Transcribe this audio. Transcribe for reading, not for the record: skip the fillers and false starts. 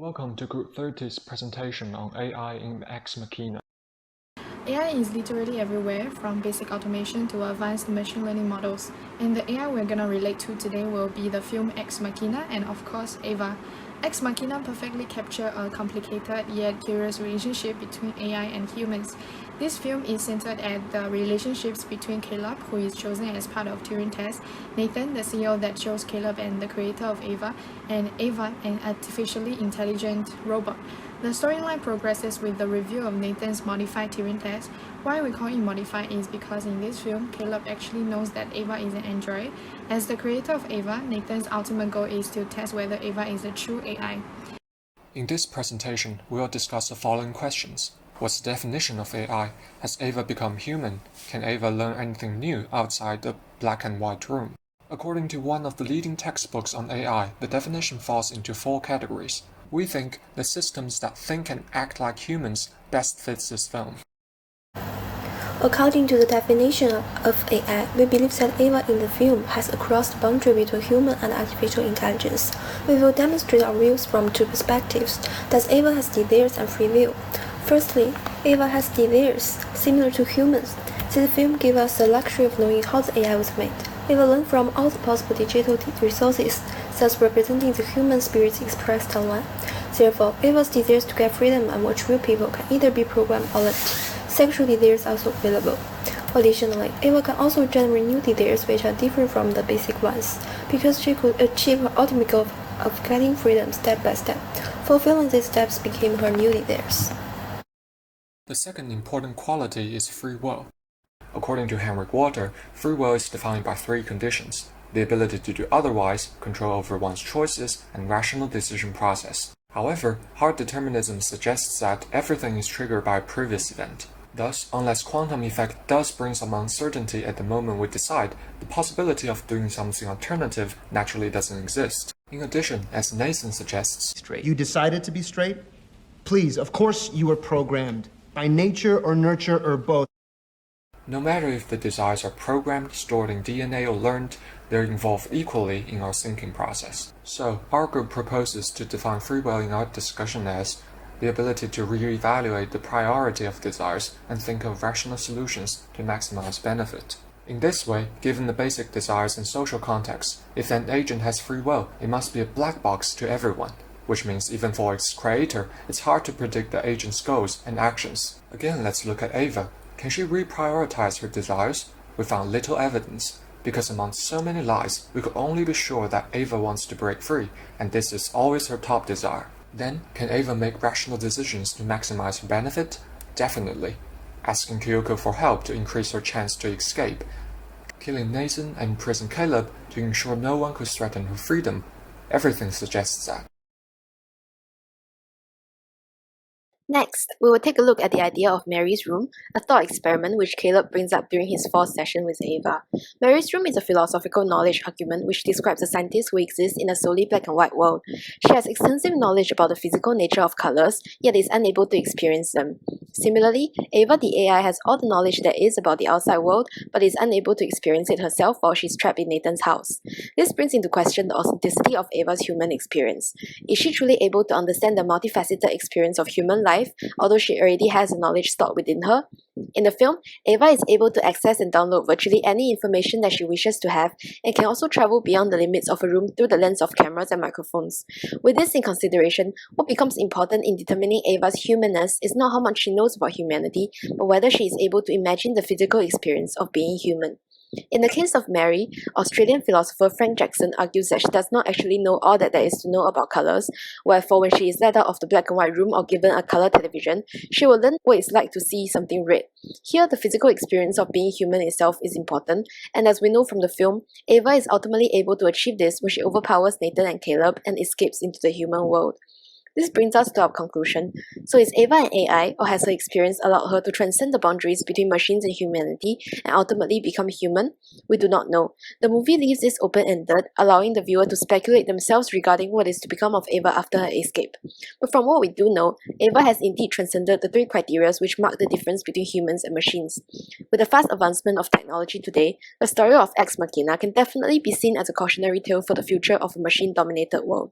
Welcome to Group 30's presentation on AI in Ex Machina. AI is literally everywhere, from basic automation to advanced machine learning models. And the AI we're gonna relate to today will be the film Ex Machina and of course Ava. Ex Machina perfectly captures a complicated yet curious relationship between AI and humans. This film is centered at the relationships between Caleb, who is chosen as part of Turing test, Nathan, the CEO that chose Caleb and the creator of Ava, and Ava, an artificially intelligent robot. The storyline progresses with the review of Nathan's modified Turing test. Why we call it modified is because in this film, Caleb actually knows that Ava is an android. As the creator of Ava, Nathan's ultimate goal is to test whether Ava is a true AI. In this presentation, we will discuss the following questions. What's the definition of AI? Has Ava become human? Can Ava learn anything new outside the black and white room? According to one of the leading textbooks on AI, the definition falls into 4 categories. We think the systems that think and act like humans best fits this film. According to the definition of AI, we believe that Ava in the film has crossed the boundary between human and artificial intelligence. We will demonstrate our views from 2 perspectives, that Ava has desires and free will. Firstly, Ava has desires, similar to humans. This film gives us the luxury of knowing how the AI was made. Ava learned from all the possible digital resources, thus representing the human spirit expressed online. Therefore, Ava's desires to get freedom and watch real people can either be programmed or learned. Sexual desires are also available. Additionally, Ava can also generate new desires which are different from the basic ones, because she could achieve her ultimate goal of getting freedom step by step. Fulfilling these steps became her new desires. The second important quality is free will. According to Henrik Walter, free will is defined by 3 conditions: the ability to do otherwise, control over one's choices, and rational decision process. However, hard determinism suggests that everything is triggered by a previous event. Thus, unless quantum effect does bring some uncertainty at the moment we decide, the possibility of doing something alternative naturally doesn't exist. In addition, as Nathan suggests, You decided to be straight? Please, of course you were programmed. By nature or nurture or both. no matter if the desires are programmed, stored in DNA, or learned, they're involved equally in our thinking process. So, our group proposes to define free will in our discussion as the ability to re-evaluate the priority of desires and think of rational solutions to maximize benefit. In this way, given the basic desires in social context, if an agent has free will, it must be a black box to everyone, which means even for its creator, it's hard to predict the agent's goals and actions. Again, let's look at Ava. Can she reprioritize her desires? We found little evidence, because among so many lies, we could only be sure that Ava wants to break free, and this is always her top desire. Then, can Ava make rational decisions to maximize her benefit? Definitely. Asking Kyoko for help to increase her chance to escape. Killing Nathan and imprison Caleb to ensure no one could threaten her freedom. Everything suggests that. Next, we will take a look at the idea of Mary's room, a thought experiment which Caleb brings up during his 4th session with Ava. Mary's room is a philosophical knowledge argument which describes a scientist who exists in a solely black and white world. She has extensive knowledge about the physical nature of colors, yet is unable to experience them. Similarly, Ava the AI has all the knowledge there is about the outside world, but is unable to experience it herself while she's trapped in Nathan's house. This brings into question the authenticity of Ava's human experience. Is she truly able to understand the multifaceted experience of human life, although she already has the knowledge stored within her? In the film, Ava is able to access and download virtually any information that she wishes to have, and can also travel beyond the limits of a room through the lens of cameras and microphones. With this in consideration, what becomes important in determining Ava's humanness is not how much she knows about humanity, but whether she is able to imagine the physical experience of being human. In the case of Mary, Australian philosopher Frank Jackson argues that she does not actually know all that there is to know about colours, wherefore when she is let out of the black and white room or given a colour television, she will learn what it's like to see something red. Here, the physical experience of being human itself is important, and as we know from the film, Ava is ultimately able to achieve this when she overpowers Nathan and Caleb and escapes into the human world. This brings us to our conclusion. So is Ava an AI, or has her experience allowed her to transcend the boundaries between machines and humanity and ultimately become human? We do not know. The movie leaves this open-ended, allowing the viewer to speculate themselves regarding what is to become of Ava after her escape. But from what we do know, Ava has indeed transcended the 3 criteria which mark the difference between humans and machines. With the fast advancement of technology today, the story of Ex Machina can definitely be seen as a cautionary tale for the future of a machine-dominated world.